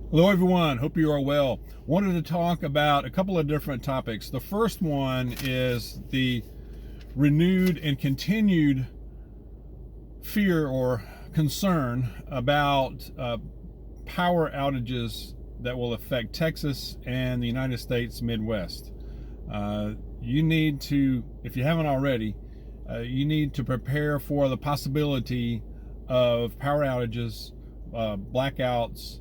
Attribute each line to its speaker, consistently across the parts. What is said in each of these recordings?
Speaker 1: Hello everyone, hope you are well. Wanted to talk about a couple of different topics. The first one is the renewed and continued fear or concern about power outages that will affect Texas and the United States Midwest. You need to, if you haven't already, you need to prepare for the possibility of power outages, blackouts,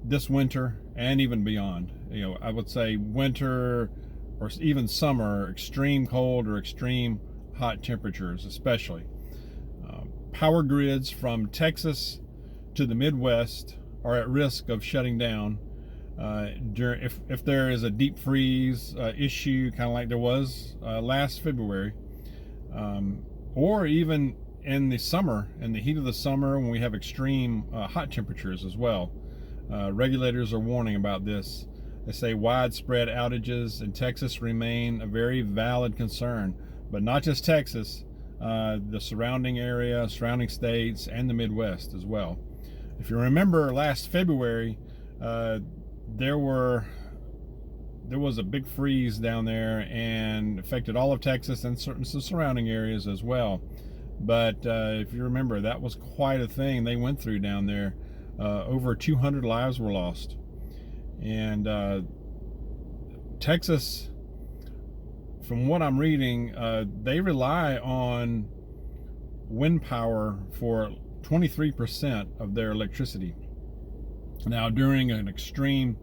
Speaker 1: this winter and even beyond. I would say winter or even summer, extreme cold or extreme hot temperatures, especially. Power grids from Texas to the Midwest are at risk of shutting down if there is a deep freeze issue, kind of like there was last February, or even in the summer, in the heat of the summer, when we have extreme hot temperatures as well. Regulators are warning about this. They say widespread outages in Texas remain a very valid concern, but not just Texas, the surrounding area, surrounding states, and the Midwest as well. If you remember last February, there was a big freeze down there and affected all of Texas and certain surrounding areas as well. But if you remember, that was quite a thing they went through down there. Over 200 lives were lost. And Texas, from what I'm reading, they rely on wind power for 23% of their electricity. Now, during an extreme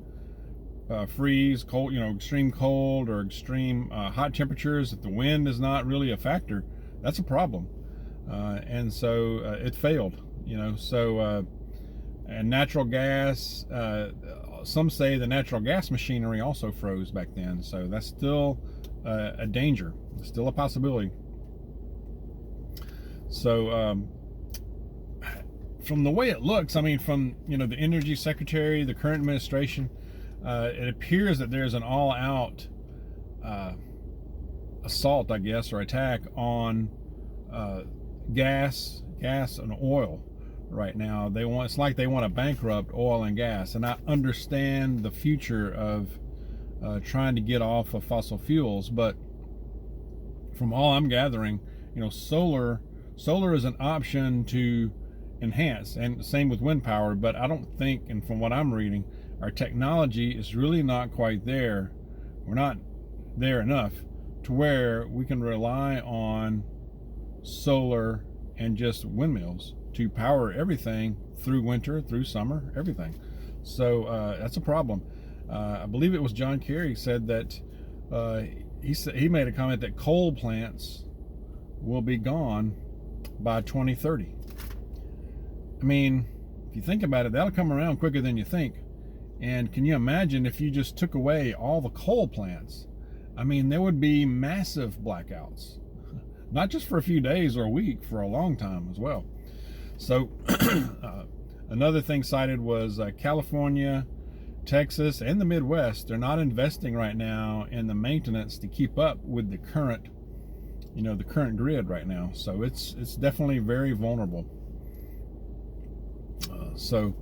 Speaker 1: freeze, cold, extreme cold or extreme hot temperatures, if the wind is not really a factor, that's a problem. And so it failed, and natural gas, some say the natural gas machinery also froze back then. So that's still a danger, still a possibility. So from the way it looks, I mean, from the Energy Secretary, the current administration, it appears that there's an all-out assault, I guess, or attack on gas and oil right now. It's like they want to bankrupt oil and gas, and I understand the future of trying to get off of fossil fuels, but from all I'm gathering, solar is an option to enhance, and same with wind power. But I don't think, and from what I'm reading, our technology is really not quite there. We're not there enough to where we can rely on solar and just windmills to power everything through winter, through summer, everything. So that's a problem. I believe it was John Kerry said that he made a comment that coal plants will be gone by 2030. I mean, if you think about it, that'll come around quicker than you think. And can you imagine if you just took away all the coal plants? I mean, there would be massive blackouts, not just for a few days or a week, for a long time as well. So another thing cited was California, Texas, and the Midwest. They're not investing right now in the maintenance to keep up with the current, the current grid right now. So it's definitely very vulnerable. So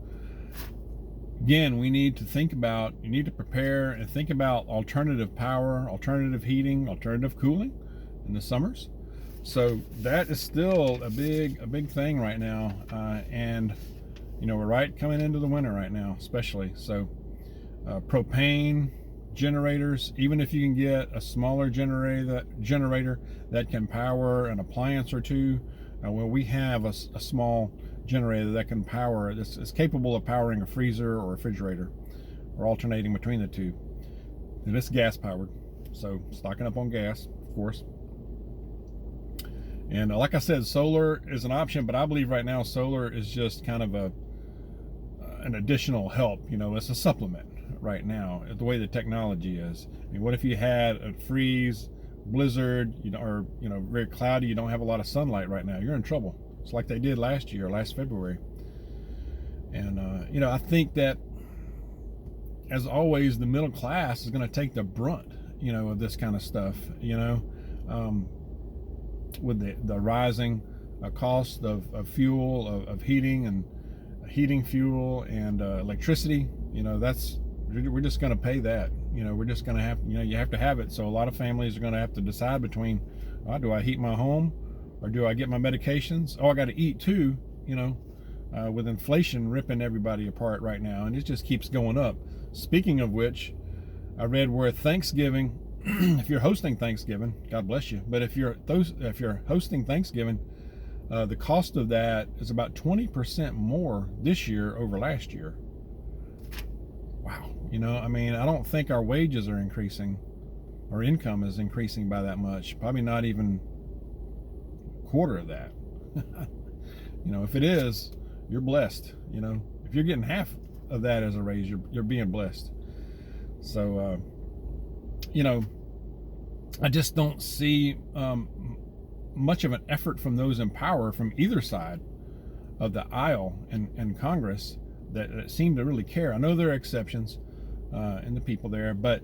Speaker 1: again, you need to prepare and think about alternative power, alternative heating, alternative cooling in the summers. So that is still a big thing right now, and we're right coming into the winter right now, especially. So propane generators, even if you can get a smaller generator that can power an appliance or two, we have a small generator that can power, it's capable of powering a freezer or a refrigerator, or alternating between the two, and it's gas powered. So stocking up on gas, of course. And like I said, solar is an option, but I believe right now solar is just kind of an additional help. It's a supplement right now, the way the technology is. I mean, what if you had a freeze, blizzard, or very cloudy, you don't have a lot of sunlight right now, you're in trouble. It's like they did last February. And I think that, as always, the middle class is going to take the brunt, of this kind of stuff, with the rising cost of fuel, of heating, heating fuel and electricity. We're just going to pay that. We're just going to have, you have to have it. So a lot of families are going to have to decide between, do I heat my home or do I get my medications? I got to eat too, with inflation ripping everybody apart right now. And it just keeps going up. Speaking of which, I read where Thanksgiving, if you're hosting Thanksgiving, God bless you. But if you're hosting Thanksgiving, the cost of that is about 20% more this year over last year. Wow. I don't think our wages are increasing. Our income is increasing by that much. Probably not even a quarter of that. If it is, you're blessed. If you're getting half of that as a raise, you're being blessed. So, I just don't see much of an effort from those in power from either side of the aisle in Congress that seem to really care. I know there are exceptions in the people there, but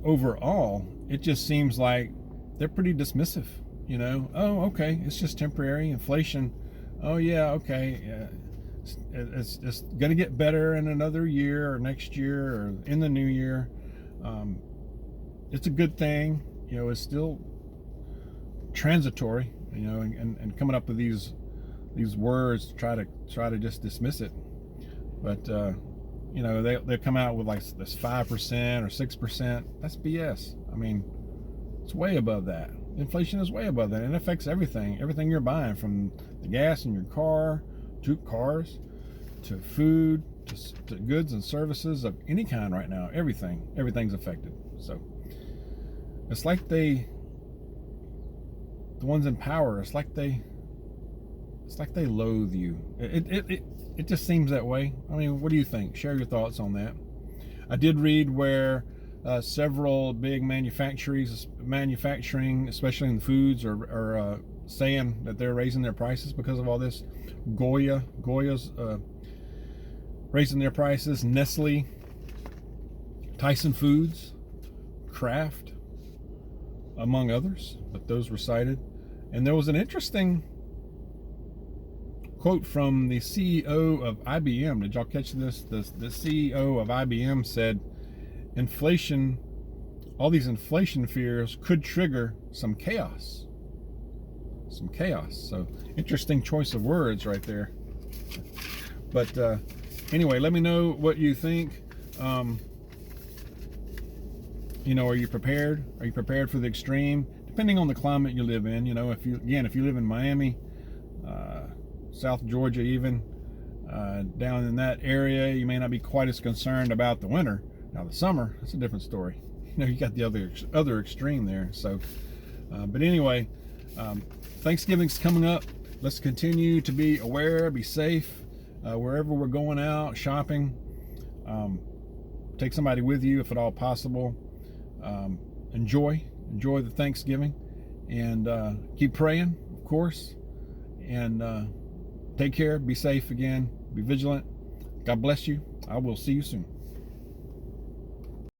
Speaker 1: overall, it just seems like they're pretty dismissive. Oh, okay, it's just temporary inflation. Oh yeah, okay, yeah. It's going to get better in another year or next year or in the new year. It's a good thing. It's still transitory. And coming up with these words to try to just dismiss it. But they come out with like this 5% or 6%. That's BS. It's way above that. Inflation is way above that, and it affects everything you're buying, from the gas in your car, to cars, to food, to goods and services of any kind right now. Everything's affected. So it's like the ones in power, it's like they loathe you. It just seems that way. What do you think? Share your thoughts on that. I did read where several big manufacturing, especially in the foods, are saying that they're raising their prices because of all this. Goya's raising their prices. Nestle, Tyson Foods, Kraft, among others, but those were cited. And there was an interesting quote from the CEO of IBM. Did y'all catch this? The CEO of IBM said, inflation, all these inflation fears could trigger some chaos. So interesting choice of words right there. But anyway, let me know what you think. Are you prepared? Are you prepared for the extreme? Depending on the climate you live in, if you live in Miami, South Georgia, even down in that area, you may not be quite as concerned about the winter. Now the summer, that's a different story. You got the other extreme there. So, but anyway, Thanksgiving's coming up. Let's continue to be aware, be safe, wherever we're going out shopping. Take somebody with you if at all possible. Enjoy the Thanksgiving, and keep praying, of course, and take care. Be safe again. Be vigilant. God bless you. I will see you soon.